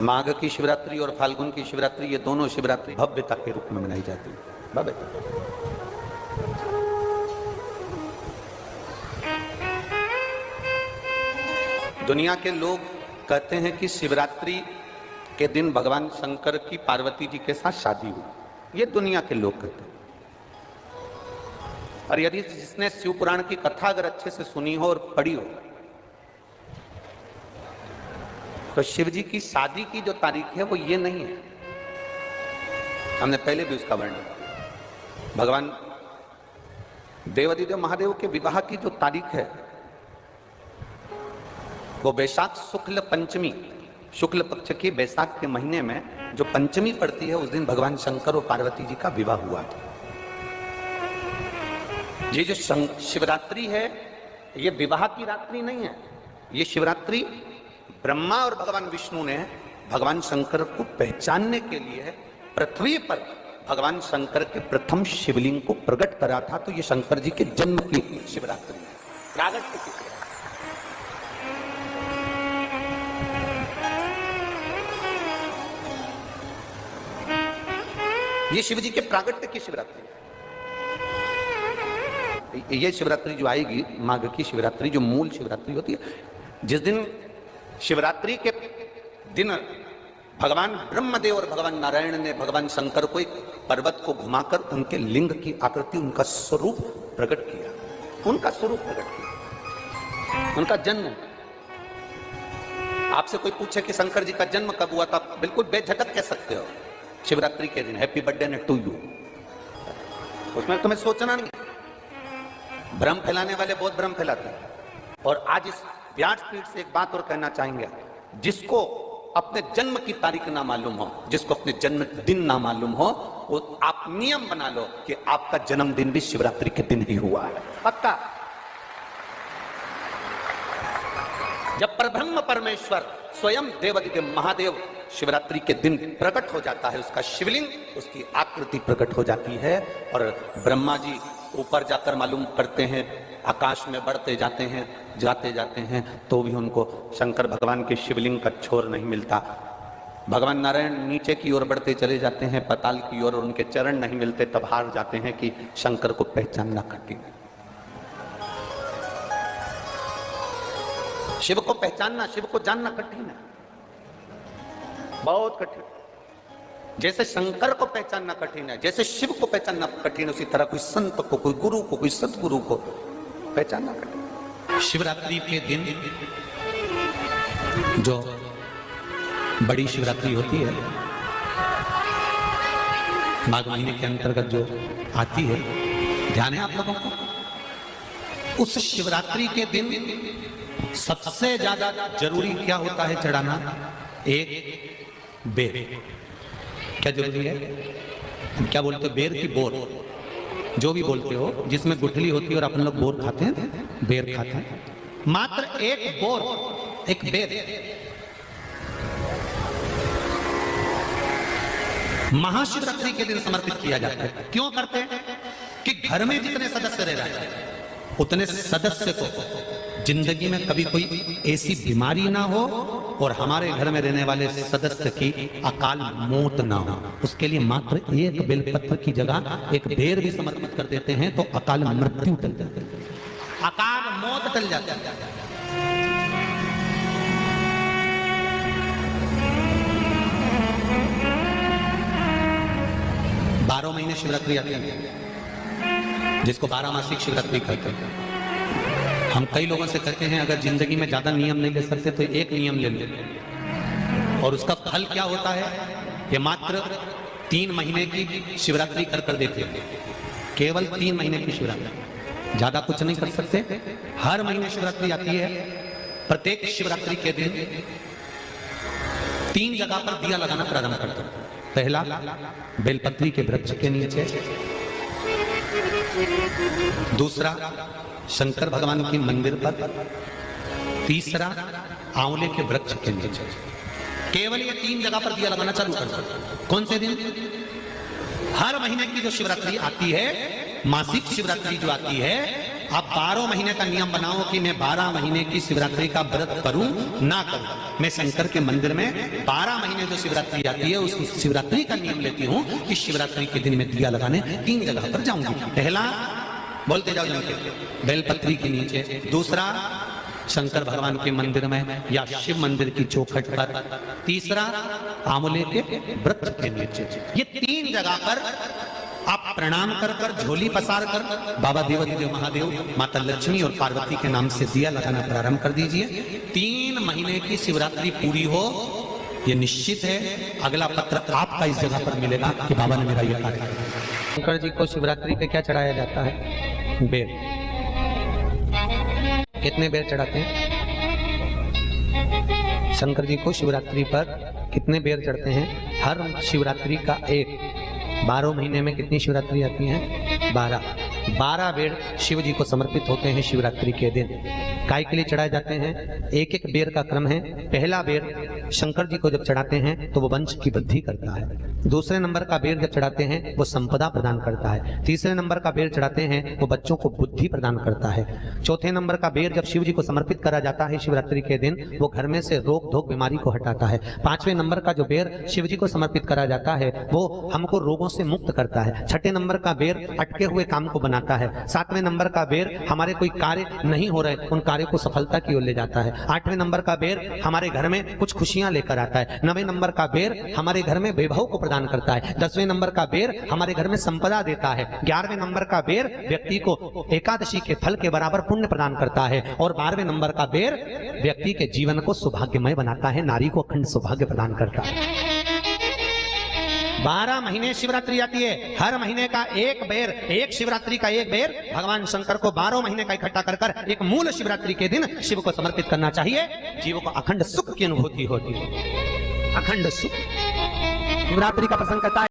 माघ की शिवरात्रि और फाल्गुन की शिवरात्रि, ये दोनों शिवरात्रि भव्यता के रूप में मनाई जाती है। भव्यता। दुनिया के लोग कहते हैं कि शिवरात्रि के दिन भगवान शंकर की पार्वती जी के साथ शादी हुई। ये दुनिया के लोग कहते हैं। और यदि जिसने शिव पुराण की कथा अगर अच्छे से सुनी हो और पढ़ी हो, तो शिव जी की शादी की जो तारीख है वो ये नहीं है। हमने पहले भी उसका वर्णन किया। भगवान देवादिदेव महादेव के विवाह की जो तारीख है वो बैसाख शुक्ल पंचमी, शुक्ल पक्ष की बैसाख के महीने में जो पंचमी पड़ती है, उस दिन भगवान शंकर और पार्वती जी का विवाह हुआ था। ये जो शिवरात्रि है, ये विवाह की रात्रि नहीं है। ये शिवरात्रि ब्रह्मा और भगवान विष्णु ने भगवान शंकर को पहचानने के लिए पृथ्वी पर भगवान शंकर के प्रथम शिवलिंग को प्रकट करा था। तो ये शंकर जी के जन्म की शिवरात्रि है, प्रागट्य की। ये शिव जी के प्रागट्य की शिवरात्रि है। ये शिवरात्रि जो आएगी, माघ की शिवरात्रि, जो मूल शिवरात्रि होती है, जिस दिन शिवरात्रि के दिन भगवान ब्रह्मदेव और भगवान नारायण ने भगवान शंकर को एक पर्वत को घुमाकर उनके लिंग की आकृति, उनका स्वरूप प्रकट किया। उनका स्वरूप प्रकट किया, उनका जन्म। आपसे कोई पूछे कि शंकर जी का जन्म कब हुआ था, बिल्कुल बेझटक कह सकते हो, शिवरात्रि के दिन, हैप्पी बर्थडे टू यू। उसमें तुम्हें सोचना नहीं। भ्रम फैलाने वाले बहुत भ्रम फैलाते हैं। और आज इस व्यासपीठ से एक बात और कहना चाहेंगे, जिसको अपने जन्म की तारीख ना मालूम हो, जिसको अपने जन्म दिन ना मालूम हो, वो आप नियम बना लो कि आपका जन्मदिन भी शिवरात्रि के दिन ही हुआ है, पक्का। जब परब्रह्म परमेश्वर स्वयं देवादिदेव महादेव शिवरात्रि के दिन प्रकट हो जाता है, उसका शिवलिंग, उसकी आकृति प्रकट हो जाती है। और ब्रह्मा जी ऊपर जाकर मालूम करते हैं, आकाश में बढ़ते जाते हैं, जाते जाते हैं, तो भी उनको शंकर भगवान के शिवलिंग का छोर नहीं मिलता। भगवान नारायण नीचे की ओर बढ़ते चले जाते हैं, पाताल की ओर, और उनके चरण नहीं मिलते, तब हार जाते हैं कि शंकर को पहचानना कठिन है। शिव को पहचानना, शिव को जानना कठिन है, बहुत कठिन। जैसे शंकर को पहचानना कठिन है, जैसे शिव को पहचानना कठिन है, उसी तरह कोई संत को, कोई गुरु को, कोई सतगुरु को पहचानना कठिन। शिवरात्रि के दिन जो बड़ी शिवरात्रि होती है, माघ महीने के अंतर्गत जो आती है, ध्यान है आप लोगों को? उस शिवरात्रि के दिन सबसे ज्यादा जरूरी क्या होता है चढ़ाना? एक बेर। क्या जरूरी है? क्या बोलते हो? बेर की बोर, जो भी बोलते हो, जिसमें गुठली होती है और अपन लोग बोर खाते हैं, बेर खाते हैं। मात्र एक बोर, एक बेर महाशिवरात्रि के दिन समर्पित किया जाता है। क्यों करते हैं? कि घर में जितने सदस्य रह रहे हैं, उतने सदस्य को जिंदगी में कभी कोई ऐसी बीमारी ना हो और हमारे घर में रहने वाले सदस्य की अकाल मौत ना हो। उसके लिए मात्र एक बेलपत्र की जगह एक बेर भी समर्पित कर देते हैं तो अकाल मृत्यु टल जाती है, अकाल मौत टल जाती है। 12 महीने शिवरात्रि आती है, जिसको 12 मासिक शिवरात्रि कहते हैं। हम कई लोगों से कहते हैं अगर जिंदगी में ज्यादा नियम नहीं ले सकते तो एक नियम ले लो, और उसका फल क्या होता है? ये मात्र 3 महीने की शिवरात्रि कर देते हैं, केवल 3 महीने की शिवरात्रि, ज्यादा कुछ नहीं कर सकते। हर महीने शिवरात्रि आती है। प्रत्येक शिवरात्रि के दिन 3 जगह पर दिया लगाना प्रारंभ करते हैं। पहला, बेलपत्री के वृक्ष के नीचे। दूसरा, शंकर भगवान के मंदिर पर। तीसरा, आंवले के वृक्ष के नीचे। केवल ये 3 जगह पर दिया लगाना चालू कर दो। कौन से दिन? हर महीने की जो शिवरात्रि आती है, मासिक शिवरात्रि जो आती है, आप 12 महीने का नियम बनाओ कि मैं 12 महीने की शिवरात्रि का व्रत करूं ना करूं। मैं शंकर के मंदिर में 12 महीने जो शिवरात्रि आती है उस शिवरात्रि का नियम लेती हूं कि शिवरात्रि के दिन मैं दिया लगाने 3 जगह पर जाऊंगी। पहला, बोलते जाओ जम के, बेलपत्री के नीचे। दूसरा, शंकर भगवान के मंदिर में या शिव मंदिर की चौखट पर। तीसरा, आंवले के वृक्ष के नीचे। ये 3 जगह पर आप प्रणाम कर कर, झोली पसार कर बाबा देवाधिदेव महादेव, माता लक्ष्मी और पार्वती के नाम से दिया लगाना प्रारंभ कर दीजिए। 3 महीने की शिवरात्रि पूरी हो, ये निश्चित है अगला पत्र आपका इस जगह पर मिलेगा कि बाबा ने मेरा यह कार्य किया। शंकर जी को शिवरात्रि पे क्या चढ़ाया जाता है? बेर। कितने बेर चढ़ाते हैं? शंकर जी को शिवरात्रि पर कितने बेर चढ़ते हैं? हर शिवरात्रि का एक। 12 महीने में कितनी शिवरात्रि आती हैं? 12 बेर शिव जी को समर्पित होते हैं शिवरात्रि के दिन। काय के लिए चढ़ाए जाते हैं? एक एक बेर का क्रम है। पहला बेर शंकर जी को जब चढ़ाते हैं तो वो वंश की वृद्धि करता है। दूसरे नंबर का बेर जब चढ़ाते हैं वो संपदा प्रदान करता है। तीसरे नंबर का बेर चढ़ाते हैं वो बच्चों को बुद्धि प्रदान करता है। चौथे नंबर का बेर जब शिव जी को समर्पित करा जाता है शिवरात्रि के दिन, वो घर में से रोग धोक बीमारी को हटाता है। 5वें नंबर का जो बेर शिव जी को समर्पित करा जाता है वो हमको रोगों से मुक्त करता है। 6ठे नंबर का बेर अटके हुए काम को बनाता है। 7वें नंबर का बेर हमारे कोई कार्य नहीं हो रहे उन कार्यों को सफलता की ओर ले जाता है। 8वें नंबर का बेर हमारे घर में कुछ खुशियां लेकर आता है। 9वें नंबर का बेर हमारे घर में वैभव को प्रदान करता है। 10वें नंबर का बेर हमारे घर में संपदा देता है। 11वें नंबर का बेर व्यक्ति को एकादशी के फल के बराबर पुण्य प्रदान करता है। और 12वें नंबर का बेर व्यक्ति के जीवन को सौभाग्यमय बनाता है, नारी को अखंड सौभाग्य प्रदान करता है। 12 महीने शिवरात्रि आती है। हर महीने का एक बेर, एक शिवरात्रि का एक बेर भगवान शंकर को 12 महीने का इकट्ठा कर कर एक मूल शिवरात्रि के दिन शिव को समर्पित करना चाहिए। जीवों को अखंड सुख की अनुभूति होती है। अखंड सुख शिवरात्रि का प्रसंग करता है।